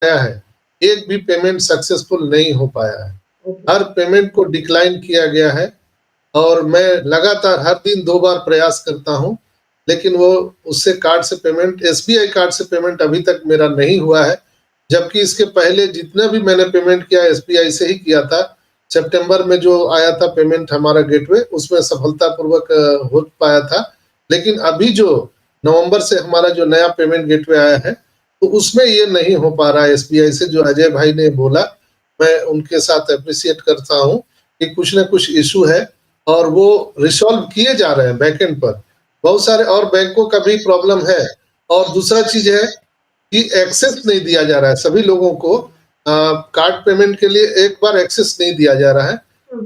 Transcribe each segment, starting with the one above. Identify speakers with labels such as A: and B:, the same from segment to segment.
A: आया है, एक भी पेमेंट सक्सेसफुल नहीं हो पाया है। हर पेमेंट को डिक्लाइन किया गया है और मैं लगातार हर दिन 2 बार प्रयास करता हूँ, लेकिन वो उससे कार्ड से पेमेंट, एसबीआई कार्ड से पेमेंट अभी तक मेरा नहीं हुआ है। जबकि इसके पहले जितना भी मैंने पेमेंट किया एसबीआई से ही किया था। सितंबर में जो आया था पेमेंट हमारा गेटवे, उसमें सफलतापूर्वक हो पाया था। लेकिन अभी जो नवंबर से हमारा जो नया पेमेंट गेटवे आया है, तो उसमें ये नहीं हो पा रहा है एसबीआई से। जो अजय भाई ने बोला, मैं उनके साथ एप्रिशिएट करता हूँ कि कुछ न कुछ इश्यू है और वो रिसॉल्व किए जा रहे हैं बैकएंड पर। बहुत सारे और बैंकों का भी प्रॉब्लम है। और दूसरा चीज है कि एक्सेस नहीं दिया जा रहा है सभी लोगों को। कार्ड पेमेंट के लिए एक बार एक्सेस नहीं दिया जा रहा है।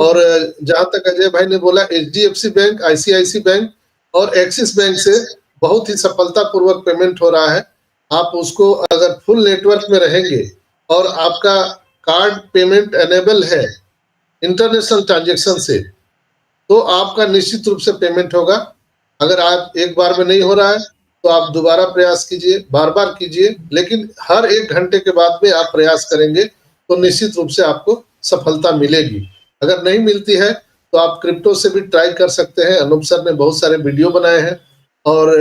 A: और जहां तक अजय भाई ने बोला, एचडीएफसी बैंक, आईसीआईसी बैंक और एक्सिस बैंक से बहुत ही सफलतापूर्वक पेमेंट हो रहा है। आप उसको अगर फुल नेटवर्क में रहेंगे और आपका कार्ड पेमेंट एनेबल है इंटरनेशनल ट्रांजैक्शन से, तो आपका निश्चित रूप से पेमेंट होगा। अगर आप एक बार में नहीं हो रहा है तो आप दोबारा प्रयास कीजिए, बार-बार कीजिए, लेकिन हर 1 घंटे के बाद में आप प्रयास करेंगे तो निश्चित रूप से आपको सफलता मिलेगी। अगर नहीं मिलती है तो आप क्रिप्टो से भी ट्राई कर सकते हैं। अनूप सर ने बहुत सारे वीडियो बनाए हैं और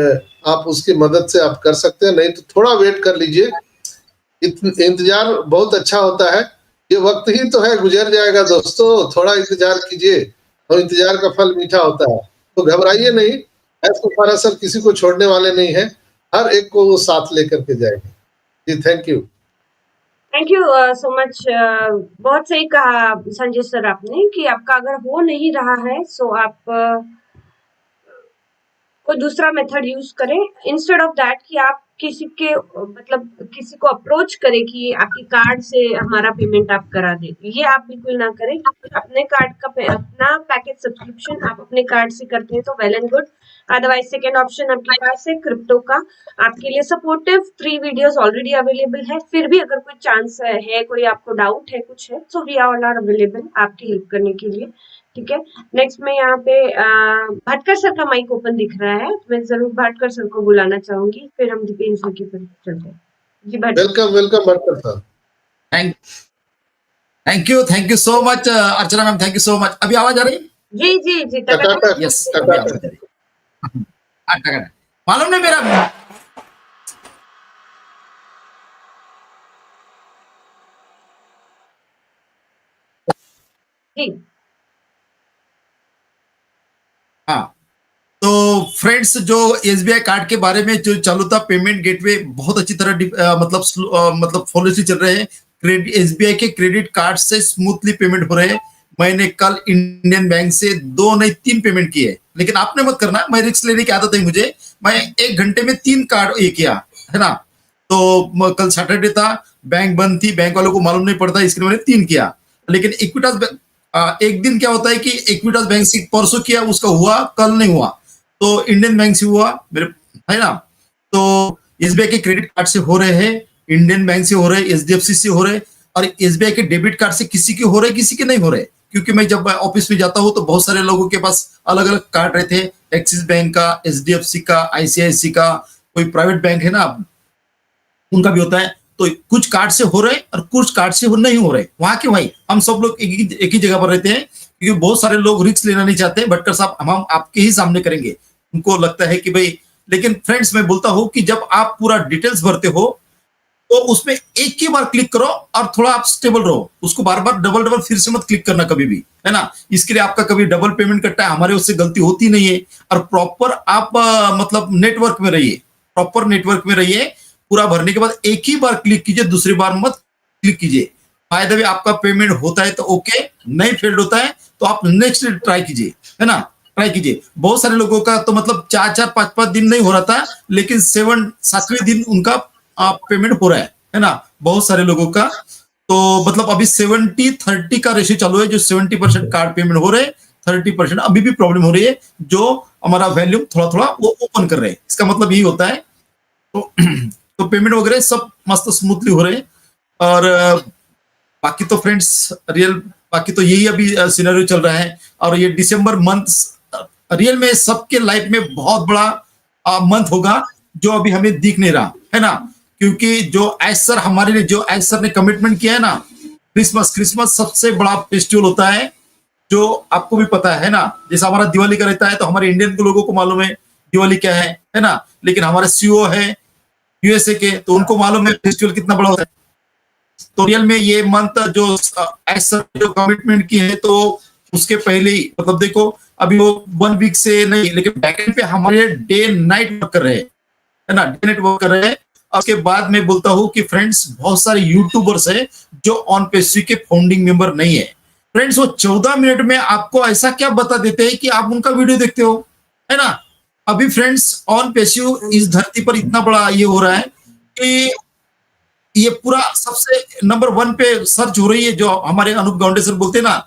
A: आप उसकी मदद से आप कर सकते हैं। नहीं तो थोड़ा वेट कर लीजिए। इंतजार बहुत अच्छा होता है। ये वक्त ही तो है, गुजर जाएगा दोस्तों। थोड़ा इंतजार कीजिए और इंतजार का फल मीठा होता है। तो घबराइए नहीं। एस सर किसी को छोड़ने वाले नहीं है, हर एक को वो साथ लेकर के जाएंगे। जी, thank you.
B: Thank you so much. बहुत सही कहा संजय सर आपने कि आपका अगर हो नहीं रहा है सो आप कोई दूसरा मेथड यूज करें, इंस्टेड ऑफ दैट कि आप किसी के मतलब किसी को अप्रोच करें कि आपकी कार्ड से हमारा पेमेंट आप करा दें। ये आप बिल्कुल ना करें। अपने कार्ड का अपना पैकेज सब्सक्रिप्शन आप अपने कार्ड से करते हैं तो well and good. Otherwise second option आपके पास है क्रिप्टो का। आपके लिए सपोर्टिव 3 वीडियोस ऑलरेडी अवेलेबल है। फिर भी अगर कोई चांस है, कोई आपको डाउट है, कुछ है, so we all are available आपकी हेल्प करने के लिए। ठीक है। नेक्स्ट में यहाँ पे भाटकर सर का माइक ओपन दिख रहा है, मैं जरूर भाटकर सर को बुलाना चाहूंगी, फिर हम दीपेन सर की तरफ चलते हैं। जी
A: welcome welcome Bhatkar sir.
C: Thank you so much Archana ma'am, thank you so much. अभी आवाज आ रही है?
B: जी जी जी।
C: यस, मालूम नहीं मेरा
B: जी।
C: हाँ, तो फ्रेंड्स, जो एसबीआई कार्ड के बारे में जो चालू था पेमेंट गेटवे, बहुत अच्छी तरह मतलब फ्लॉलेसली चल रहे हैं। एसबीआई के क्रेडिट कार्ड से स्मूथली पेमेंट हो रहे हैं। मैंने कल इंडियन बैंक से 2 नहीं 3 पेमेंट किए, लेकिन आपने मत करना, मैं रिस्क लेने की आदत है मुझे। मैं 1 घंटे में 3 कार्ड ये किया है ना। तो कल सैटरडे था, बैंक बंद थी, बैंक वालों को मालूम नहीं पड़ता, इसलिए मैंने 3 किया। लेकिन इक्विटास एक दिन क्या होता है कि इक्विटास बैंक से परसों किया, उसका हुआ, कल नहीं हुआ, तो इंडियन बैंक से हुआ मेरे, है ना। तो एसबीआई के क्रेडिट कार्ड से हो रहे हैं, इंडियन बैंक से हो रहे, एचडीएफसी से हो रहे, और एसबीआई के डेबिट कार्ड से किसी के हो रहे, किसी के नहीं हो रहे। क्योंकि मैं जब ऑफिस में जाता हूँ तो बहुत सारे लोगों के पास अलग अलग कार्ड रहते हैं, एक्सिस बैंक का, एचडीएफसी का, आईसीआईसी का, कोई प्राइवेट बैंक है ना, उनका भी होता है। तो कुछ कार्ड से हो रहे और कुछ कार्ड से नहीं हो रहे। वहां के भाई हम सब लोग एक ही जगह पर रहते हैं, क्योंकि बहुत सारे लोग रिस्क लेना नहीं चाहते। भटकर साहब, हम आपके ही सामने करेंगे। उनको लगता है कि भाई, लेकिन फ्रेंड्स मैं बोलता हूं कि जब आप पूरा डिटेल्स भरते हो तो उसमें एक ही बार क्लिक करो और थोड़ा आप स्टेबल रहो। उसको बार बार डबल फिर से मत क्लिक करना कभी भी, है ना। इसके लिए आपका कभी डबल पेमेंट कटता है, हमारे उससे गलती होती नहीं है। और प्रॉपर आप मतलब नेटवर्क में रहिए, प्रॉपर नेटवर्क में रहिए। पूरा भरने के बाद एक ही बार क्लिक कीजिए, दूसरी बार मत क्लिक कीजिए। फायदा भी आपका पेमेंट होता है तो ओके, नहीं फेल्ड होता है तो आप नेक्स्ट ट्राई कीजिए, है ना, ट्राई कीजिए। बहुत सारे लोगों का तो मतलब 4-4, 5-5 दिन नहीं हो रहा था, लेकिन 7वें दिन उनका पेमेंट हो रहा है ना, बहुत सारे लोगों का। तो मतलब अभी 70-30 का रेशियो चालू है, जो 70% कार्ड पेमेंट हो रहे हैं, 30% अभी भी प्रॉब्लम हो रही है, जो हमारा वैल्यूम थोड़ा थोड़ा वो ओपन कर रहे हैं। इसका मतलब यही होता है। तो पेमेंट वगैरह सब मस्त स्मूथली हो रहे हैं। और बाकी तो फ्रेंड्स बाकी तो यही अभी सिनेरियो चल रहा है। और ये दिसंबर मंथ रियल में सबके लाइफ में बहुत बड़ा मंथ होगा, जो अभी हमें दिख नहीं रहा है ना। क्योंकि जो एस सर हमारे लिए जो एस सर ने कमिटमेंट किया है ना, क्रिसमस सबसे बड़ा फेस्टिवल होता है, जो आपको भी पता है ना। जैसे हमारा दिवाली का रहता है तो हमारे इंडियन के लोगों को मालूम है दिवाली क्या है ना। लेकिन हमारे सीईओ है यूएसए के, तो उनको मालूम है फेस्टिवल कितना बड़ा होता है। तो रियल में ये मंथ जो ऐसा जो कमिटमेंट की है, तो उसके पहले ही मतलब देखो अभी वो 1 वीक से नहीं, लेकिन बैकएंड पे हमारे डे नाइट वर्क कर रहे हैं, है ना, डे नाइट वर्क कर रहे हैं। उसके बाद मैं बोलता हूँ कि फ्रेंड्स बहुत सारे यूट्यूबर्स है जो ऑन पेसी के फाउंडिंग मेंबर नहीं है। फ्रेंड्स वो 14 मिनट में आपको ऐसा क्या बता देते हैं कि आप उनका वीडियो देखते हो, है ना। अभी फ्रेंड्स ऑन पेसी इस धरती पर इतना बड़ा ये हो रहा है कि ये पूरा सबसे नंबर 1 पे सर्च हो रही है। जो हमारे अनूप गौंडे सर बोलते हैं ना,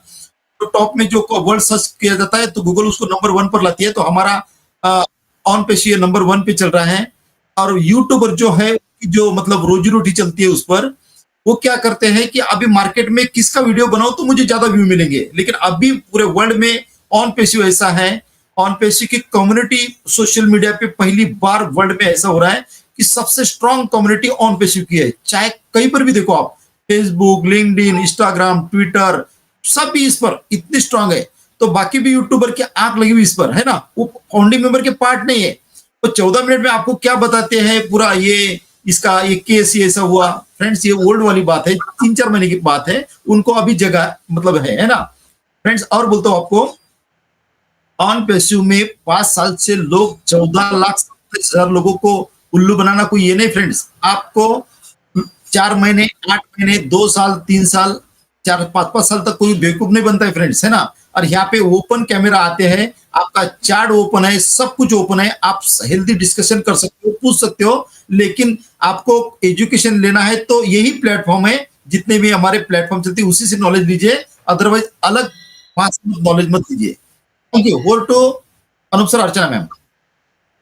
C: तो टॉप में जो वर्ड सर्च किया जाता है तो गूगल उसको नंबर 1 पर लाती है। तो हमारा ऑन पेशी नंबर 1 पे चल रहा है। और यूट्यूबर जो है, जो मतलब रोजी रोटी चलती है उस पर, वो क्या करते हैं कि अभी मार्केट में किसका वीडियो बनाओ तो मुझे ज्यादा व्यू मिलेंगे। लेकिन अभी पूरे वर्ल्ड में ऑन पेशी ऐसा है, ऑन पेशी की कम्युनिटी सोशल मीडिया पे पहली बार वर्ल्ड में ऐसा हो रहा है कि सबसे स्ट्रॉन्ग कम्युनिटी ऑन पेशी की है। चाहे कहीं पर भी देखो आप, फेसबुक, लिंक्डइन, इंस्टाग्राम, ट्विटर, सब भी इस पर इतनी स्ट्रांग है। तो बाकी भी यूट्यूबर की आंख लगी हुई इस पर, है ना। वो फाउंडिंग मेंबर के पार्ट नहीं है। तो 14 मिनट में आपको क्या बताते हैं पूरा ये इसका ये केस ये ऐसा हुआ। फ्रेंड्स ये ओल्ड वाली बात है, 3-4 महीने की बात है, उनको अभी जगह मतलब है ना फ्रेंड्स। और बोलता हूं आपको, ऑन पेस्यू में 5 साल से लोग 14,27,000 लोगों को उल्लू बनाना कोई ये नहीं फ्रेंड्स। आपको 4 महीने, 8 महीने, 2 साल, 3 साल, 4-5 साल तक कोई बेवकूफ नहीं बनता है फ्रेंड्स, है ना। और यहाँ पे ओपन कैमरा आते हैं, आपका चैट ओपन है, सब कुछ ओपन है, आप हेल्दी डिस्कशन कर सकते हो, पूछ सकते हो। लेकिन आपको एजुकेशन लेना है तो यही प्लेटफॉर्म है, जितने भी हमारे प्लेटफॉर्म चलते हैं उसी से नॉलेज लीजिए, अदरवाइज अलग नॉलेज मत लीजिए। Thank you. Over to Anoop sir, Archana ma'am.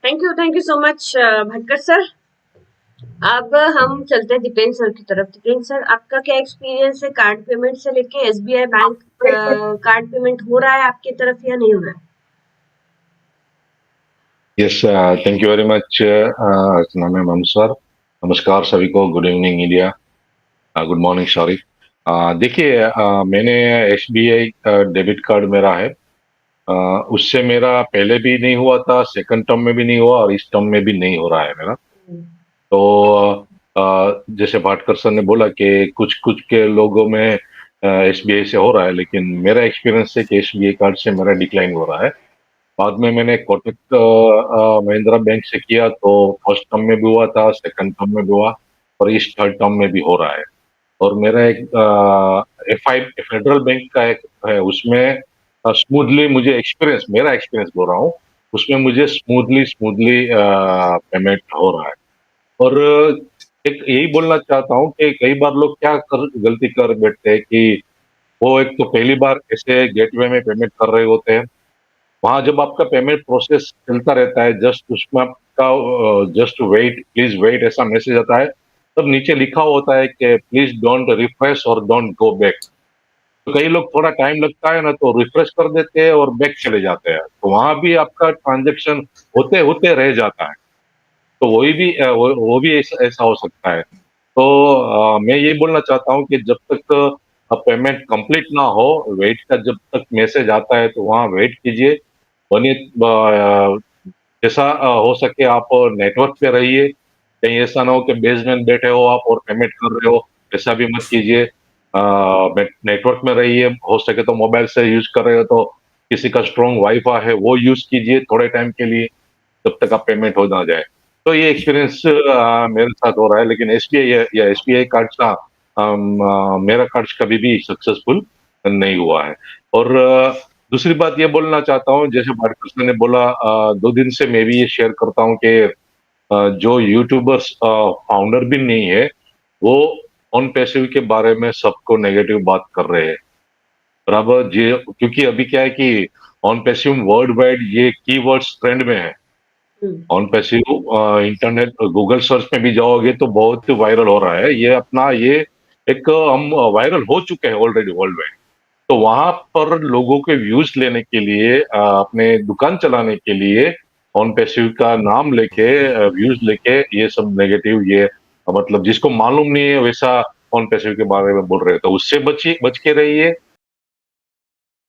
B: Thank you so much Bhatkar sir. अब हम चलते हैं दीपेन सर की तरफ। दीपेन सर, आपका क्या एक्सपीरियंस है कार्ड पेमेंट से लेके? एसबीआई बैंक कार्ड पेमेंट हो रहा है आपकी तरफ या नहीं हो रहा है?
D: Yes, thank you very much Archana ma'am, हम सर। नमस्कार सभी को, good evening India, good morning sorry. देखिए, मैंने एसबीआई डेबिट कार्ड मेरा है। उससे मेरा पहले भी नहीं हुआ था, सेकंड टर्म में भी नहीं हुआ और इस टर्म में भी नहीं हो रहा है मेरा। तो जैसे भाटकर सर ने बोला कि कुछ कुछ के लोगों में एसबीआई से हो रहा है, लेकिन मेरा एक्सपीरियंस है कि एसबीआई कार्ड से मेरा डिक्लाइन हो रहा है। बाद में मैंने कोटक महिंद्रा बैंक से किया, तो फर्स्ट टर्म में भी हुआ था, सेकंड टर्म में भी हुआ और इस थर्ड टर्म में भी हो रहा है। और मेरा एक एफआई फेडरल बैंक का एक है, उसमें स्मूथली मुझे एक्सपीरियंस, मेरा एक्सपीरियंस बोल रहा हूँ, उसमें मुझे स्मूथली पेमेंट हो रहा है। और एक यही बोलना चाहता हूँ कि कई बार लोग क्या गलती कर बैठते हैं कि वो एक तो पहली बार ऐसे गेटवे में पेमेंट कर रहे होते हैं। वहां जब आपका पेमेंट प्रोसेस चलता रहता है, जस्ट उसमें आपका जस्ट वेट, प्लीज वेट ऐसा मैसेज आता है, तब नीचे लिखा होता है कि प्लीज डोंट रिफ्रेश और डोंट गो बैक। तो कई लोग थोड़ा टाइम लगता है ना, तो रिफ्रेश कर देते हैं और बैक चले जाते हैं, तो वहां भी आपका ट्रांजेक्शन होते होते रह जाता है। तो वही भी वो भी ऐसा हो सकता है। तो मैं ये बोलना चाहता हूँ कि जब तक पेमेंट कंप्लीट ना हो, वेट का जब तक मैसेज आता है तो वहाँ वेट कीजिए। बने जैसा हो सके आप नेटवर्क पे रहिए, कहीं ऐसा ना हो कि बेसमेंट बैठे हो आप और पेमेंट कर रहे हो, ऐसा भी मत कीजिए। नेटवर्क में रहिए, हो सके तो मोबाइल से यूज कर रहे हो तो किसी का स्ट्रॉन्ग वाईफाई है वो यूज कीजिए थोड़े टाइम के लिए, जब तक आप पेमेंट हो ना जाए। तो ये एक्सपीरियंस मेरे साथ हो रहा है, लेकिन एसबीआई या एसबीआई कार्ड का मेरा कार्ड कभी भी सक्सेसफुल नहीं हुआ है। और दूसरी बात ये बोलना चाहता हूँ, जैसे भाटकर सर ने बोला, 2 दिन से मैं भी ये शेयर करता हूँ कि जो यूट्यूबर्स फाउंडर भी नहीं है, वो ऑन पैसिव के बारे में सबको नेगेटिव बात कर रहे हैं। बराबर जी, क्योंकि अभी क्या है कि ऑन पैसिव वर्ल्ड वाइड ये कीवर्ड्स ट्रेंड में है। On passive internet Google search में भी जाओगे तो बहुत वायरल हो रहा है। ये अपना ये एक हम वायरल हो चुके हैं ऑलरेडी वर्ल्ड वाइड। तो वहां पर लोगों के व्यूज लेने के लिए, अपने दुकान चलाने के लिए ऑन पैसिव का नाम लेके, व्यूज लेके ये सब नेगेटिव ये मतलब जिसको मालूम नहीं है वैसा फोन पे के बारे में बोल रहे हैं, तो उससे बच के रहिए।